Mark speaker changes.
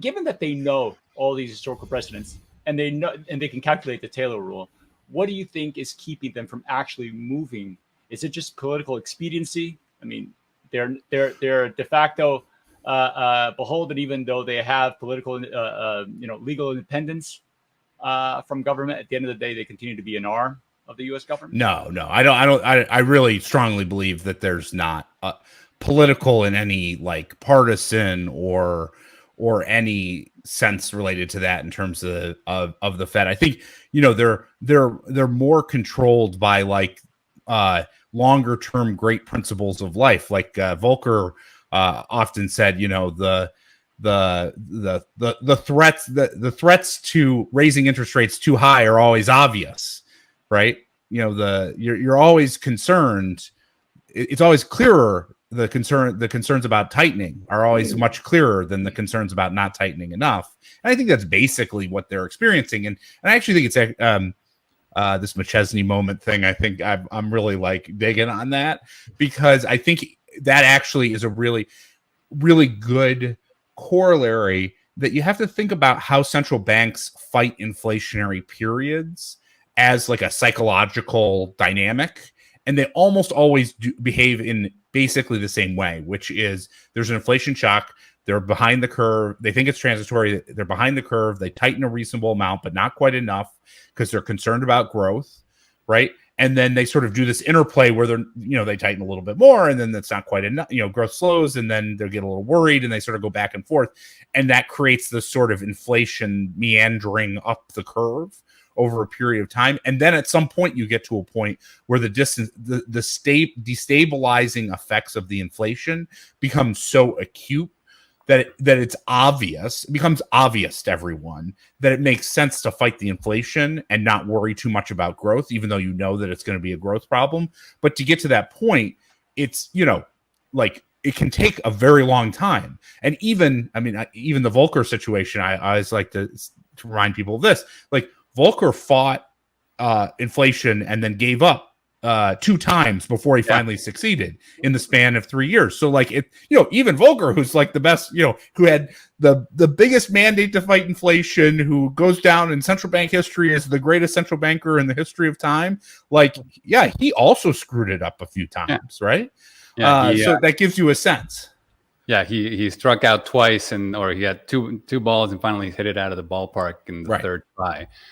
Speaker 1: given that they know all these historical precedents and they know and they can calculate the Taylor rule, what do you think is keeping them from actually moving? Is it just political expediency? I mean, they're de facto beholden, even though they have political, legal independence from government. At the end of the day, they continue to be an arm of the U.S. government.
Speaker 2: No, I really strongly believe that there's not political in any like partisan or any sense related to that in terms of the Fed. I think, they're more controlled by like longer term great principles of life. Like Volcker often said, the threats to raising interest rates too high are always obvious, right? You're always concerned. It's always clearer. The concerns about tightening are always much clearer than the concerns about not tightening enough. And I think that's basically what they're experiencing. And I actually think it's this McChesney moment thing. I think I'm really like digging on that, because I think that actually is a really, really good corollary, that you have to think about how central banks fight inflationary periods as like a psychological dynamic. And they almost always behave in basically the same way, which is there's an inflation shock. They're behind the curve. They think it's transitory. They're behind the curve. They tighten a reasonable amount, but not quite enough, because they're concerned about growth, right? And then they sort of do this interplay where they tighten a little bit more, and then that's not quite enough. Growth slows, and then they get a little worried, and they sort of go back and forth, and that creates this sort of inflation meandering up the curve over a period of time. And then at some point you get to a point where the destabilizing effects of the inflation become so acute that it's obvious, it becomes obvious to everyone that it makes sense to fight the inflation and not worry too much about growth, even though you know that it's going to be a growth problem. But to get to that point, it's, like it can take a very long time. And even the Volcker situation, I always like to remind people of this, like, Volcker fought inflation and then gave up 2 times before he finally succeeded in the span of 3 years. So like even Volcker, who's like the best, who had the biggest mandate to fight inflation, who goes down in central bank history as the greatest central banker in the history of time. Like, yeah, he also screwed it up a few times, right? Yeah, so that gives you a sense.
Speaker 3: Yeah, he struck out twice, or he had two balls and finally hit it out of the ballpark in the third try.